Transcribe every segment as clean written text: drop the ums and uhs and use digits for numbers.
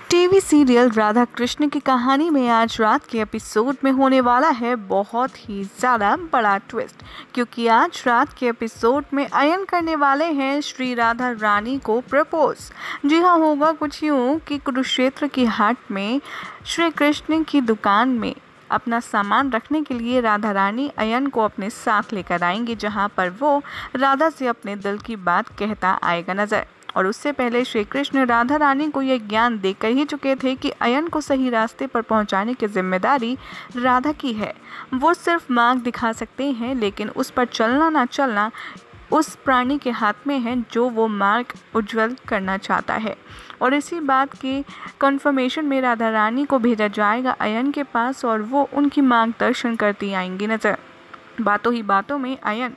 TV serial Radha Krishna की कहानी में आज रात के एपिसोड में होने वाला है बहुत ही ज़्यादा बड़ा ट्विस्ट, क्योंकि आज रात के एपिसोड में अयन करने वाले हैं श्री राधा रानी को प्रपोज। जी हाँ, होगा कुछ यूँ कि कुरुक्षेत्र की हाट में श्री कृष्ण की दुकान में अपना सामान रखने के लिए राधा रानी अयन को अपने साथ लेकर आएंगी, जहाँ पर वो राधा से अपने दिल की बात कहता आएगा नजर। और उससे पहले श्री कृष्ण राधा रानी को यह ज्ञान देकर ही चुके थे कि अयन को सही रास्ते पर पहुंचाने की जिम्मेदारी राधा की है। वो सिर्फ मार्ग दिखा सकते हैं, लेकिन उस पर चलना ना चलना उस प्राणी के हाथ में है जो वो मार्ग उज्जवल करना चाहता है। और इसी बात की कंफर्मेशन में राधा रानी को भेजा जाएगा अयन के पास और वो उनकी मार्गदर्शन करती आएंगी नजर। बातों ही बातों में अयन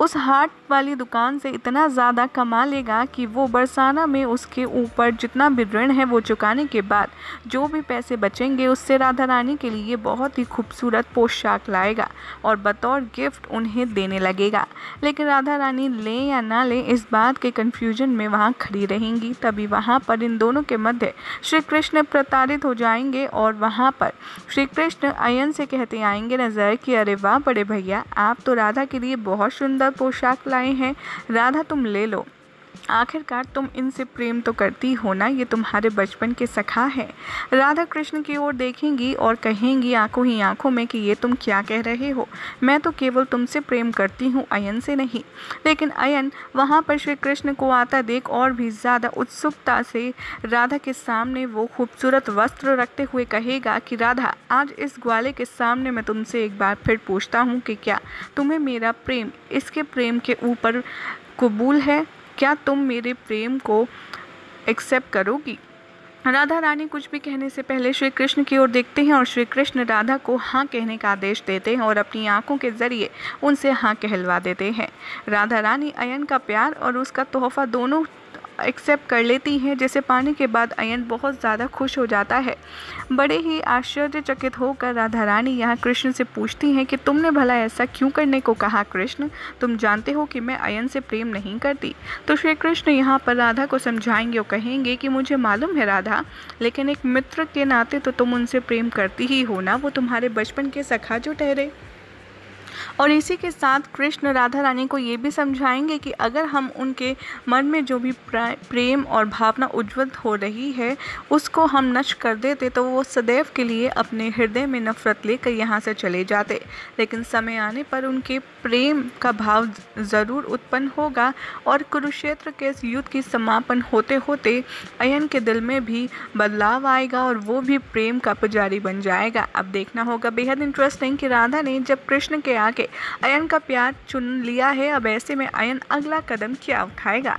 उस हाट वाली दुकान से इतना ज़्यादा कमा लेगा कि वो बरसाना में उसके ऊपर जितना भी ऋण है वो चुकाने के बाद जो भी पैसे बचेंगे उससे राधा रानी के लिए बहुत ही खूबसूरत पोशाक लाएगा और बतौर गिफ्ट उन्हें देने लगेगा। लेकिन राधा रानी ले या ना ले इस बात के कन्फ्यूजन में वहाँ खड़ी रहेंगी। तभी वहाँ पर इन दोनों के मध्य श्री कृष्ण प्रताड़ित हो जाएंगे और वहाँ पर श्री कृष्ण अयन से कहते आएंगे नजर कि अरे वाह बड़े भैया, आप तो राधा के लिए बहुत सुंदर पोशाक लाए हैं, राधा तुम ले लो। आखिरकार तुम इनसे प्रेम तो करती हो ना, ये तुम्हारे बचपन के सखा है। राधा कृष्ण की ओर देखेंगी और कहेंगी आंखों ही आंखों में कि ये तुम क्या कह रहे हो, मैं तो केवल तुमसे प्रेम करती हूँ, अयन से नहीं। लेकिन अयन वहाँ पर श्री कृष्ण को आता देख और भी ज़्यादा उत्सुकता से राधा के सामने वो खूबसूरत वस्त्र रखते हुए कहेगा कि राधा, आज इस ग्वाले के सामने मैं तुमसे एक बार फिर पूछता हूँ कि क्या तुम्हें मेरा प्रेम इसके प्रेम के ऊपर कबूल है? क्या तुम मेरे प्रेम को एक्सेप्ट करोगी? राधा रानी कुछ भी कहने से पहले श्री कृष्ण की ओर देखते हैं और श्री कृष्ण राधा को हाँ कहने का आदेश देते हैं और अपनी आंखों के जरिए उनसे हाँ कहलवा देते हैं। राधा रानी अयन का प्यार और उसका तोहफा दोनों एक्सेप्ट कर लेती हैं, जिसे पाने के बाद अयन बहुत ज़्यादा खुश हो जाता है। बड़े ही आश्चर्यचकित होकर राधा रानी यहाँ कृष्ण से पूछती हैं कि तुमने भला ऐसा क्यों करने को कहा कृष्ण, तुम जानते हो कि मैं अयन से प्रेम नहीं करती। तो श्री कृष्ण यहाँ पर राधा को समझाएंगे और कहेंगे कि मुझे मालूम है राधा, लेकिन एक मित्र के नाते तो तुम उनसे प्रेम करती ही हो ना, वो तुम्हारे बचपन के सखा जो ठहरे। और इसी के साथ कृष्ण राधा रानी को ये भी समझाएंगे कि अगर हम उनके मन में जो भी प्रेम और भावना उज्ज्वल हो रही है उसको हम नष्ट कर देते तो वो सदैव के लिए अपने हृदय में नफरत लेकर यहाँ से चले जाते। लेकिन समय आने पर उनके प्रेम का भाव ज़रूर उत्पन्न होगा और कुरुक्षेत्र के इस युद्ध की समापन होते होते अयन के दिल में भी बदलाव आएगा और वो भी प्रेम का पुजारी बन जाएगा। अब देखना होगा बेहद इंटरेस्टिंग कि राधा ने जब कृष्ण के आगे अयन का प्यार चुन लिया है, अब ऐसे में अयन अगला कदम क्या उठाएगा।